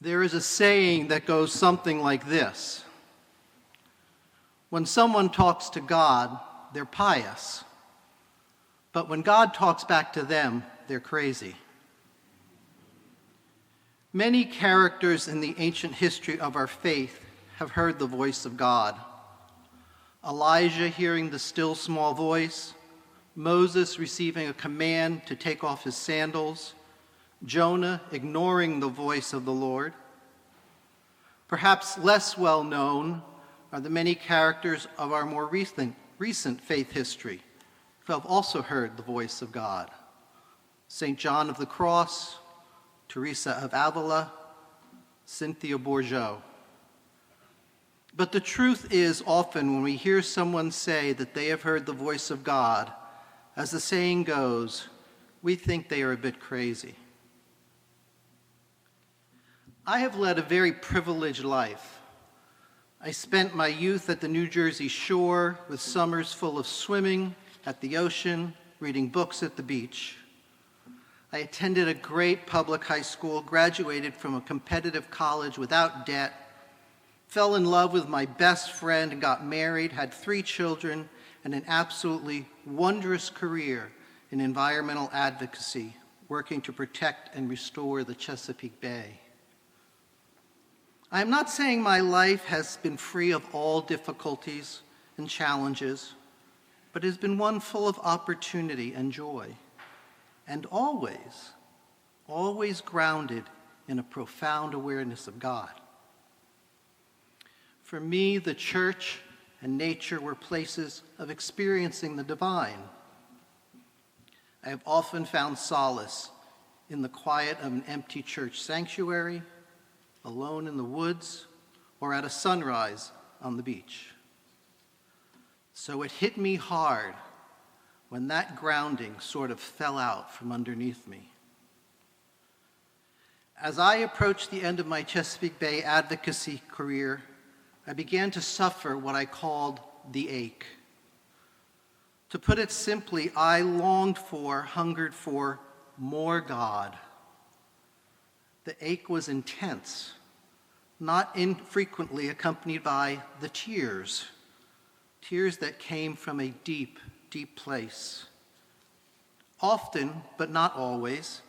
There is a saying that goes something like this. When someone talks to God, they're pious. But when God talks back to them, they're crazy. Many characters in the ancient history of our faith have heard the voice of God. Elijah hearing the still small voice, Moses receiving a command to take off his sandals, Jonah ignoring the voice of the Lord. Perhaps less well known are the many characters of our more recent faith history who have also heard the voice of God. St. John of the Cross, Teresa of Avila, Cynthia Bourgeois. But the truth is, often when we hear someone say that they have heard the voice of God, as the saying goes, we think they are a bit crazy. I have led a very privileged life. I spent my youth at the New Jersey shore with summers full of swimming at the ocean, reading books at the beach. I attended a great public high school, graduated from a competitive college without debt, fell in love with my best friend and got married, had 3 children, and an absolutely wondrous career in environmental advocacy, working to protect and restore the Chesapeake Bay. I am not saying my life has been free of all difficulties and challenges, but it has been one full of opportunity and joy, and always grounded in a profound awareness of God. For me, the church and nature were places of experiencing the divine. I have often found solace in the quiet of an empty church sanctuary, alone in the woods, or at a sunrise on the beach. So it hit me hard when that grounding sort of fell out from underneath me. As I approached the end of my Chesapeake Bay advocacy career, I began to suffer what I called the ache. To put it simply, I hungered for more God. The ache was intense, not infrequently accompanied by the tears that came from a deep, deep place. Often, but not always,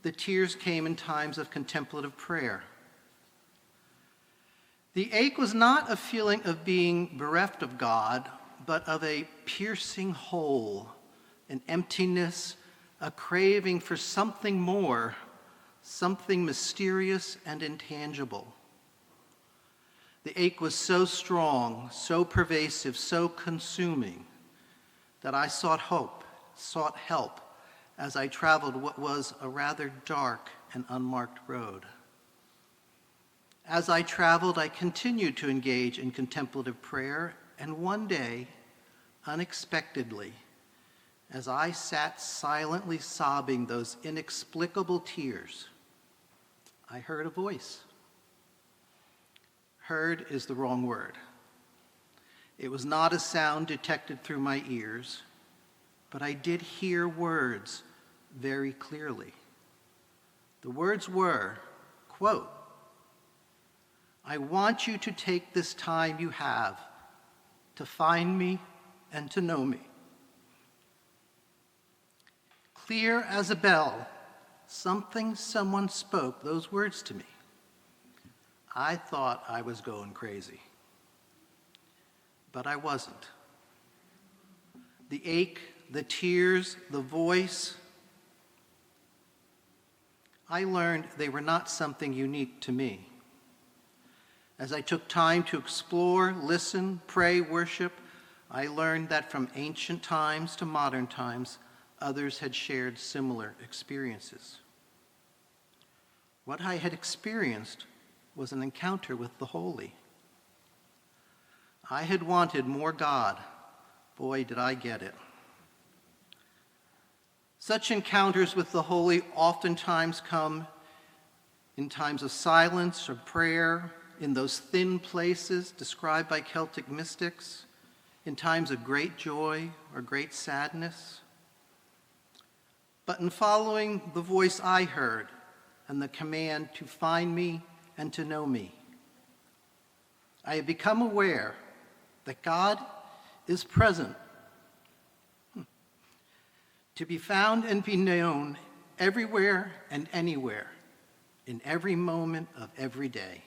the tears came in times of contemplative prayer. The ache was not a feeling of being bereft of God, but of a piercing hole, an emptiness, a craving for something more, something mysterious and intangible. The ache was so strong, so pervasive, so consuming, that I sought help as I traveled what was a rather dark and unmarked road. As I traveled, I continued to engage in contemplative prayer, and one day, unexpectedly, as I sat silently sobbing those inexplicable tears, I heard a voice. Heard is the wrong word. It was not a sound detected through my ears, but I did hear words very clearly. The words were, quote, "I want you to take this time you have to find me and to know me." Clear as a bell, someone spoke those words to me. I thought I was going crazy, but I wasn't. The ache, the tears, the voice, I learned they were not something unique to me. As I took time to explore, listen, pray, worship, I learned that from ancient times to modern times, others had shared similar experiences. What I had experienced was an encounter with the holy. I had wanted more God. Boy, did I get it. Such encounters with the holy oftentimes come in times of silence or prayer, in those thin places described by Celtic mystics, in times of great joy or great sadness. But in following the voice I heard, and the command to find me and to know me. I have become aware that God is present, to be found and be known everywhere and anywhere, in every moment of every day.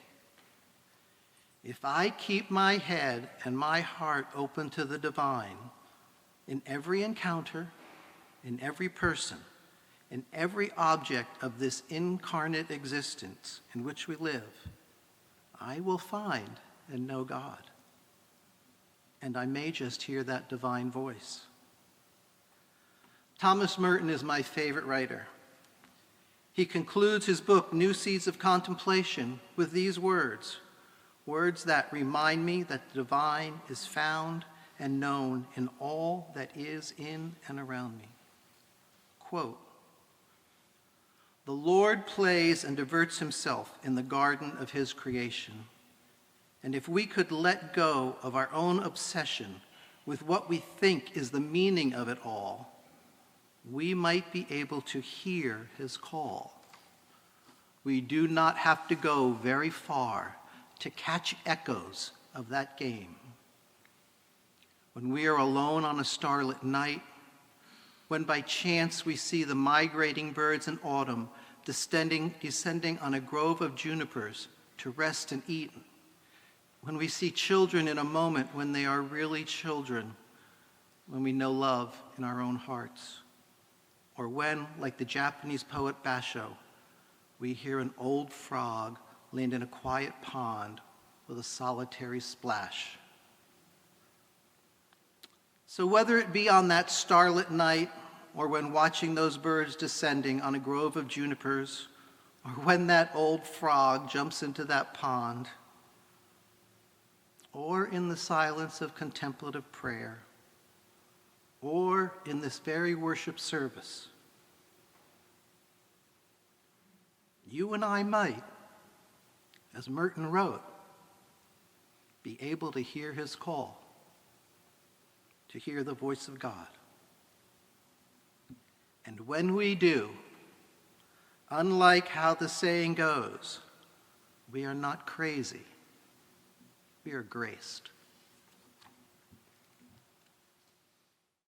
If I keep my head and my heart open to the divine, in every encounter, in every person, in every object of this incarnate existence in which we live, I will find and know God. And I may just hear that divine voice. Thomas Merton is my favorite writer. He concludes his book, New Seeds of Contemplation, with these words that remind me that the divine is found and known in all that is in and around me. Quote, "The Lord plays and diverts himself in the garden of his creation. And if we could let go of our own obsession with what we think is the meaning of it all, we might be able to hear his call. We do not have to go very far to catch echoes of that game. When we are alone on a starlit night, when by chance we see the migrating birds in autumn descending on a grove of junipers to rest and eat, when we see children in a moment when they are really children, when we know love in our own hearts, or when, like the Japanese poet Basho, we hear an old frog land in a quiet pond with a solitary splash. So whether it be on that starlit night, or when watching those birds descending on a grove of junipers, or when that old frog jumps into that pond, or in the silence of contemplative prayer, or in this very worship service, you and I might, as Merton wrote, be able to hear his call, to hear the voice of God. And when we do, unlike how the saying goes, we are not crazy, we are graced.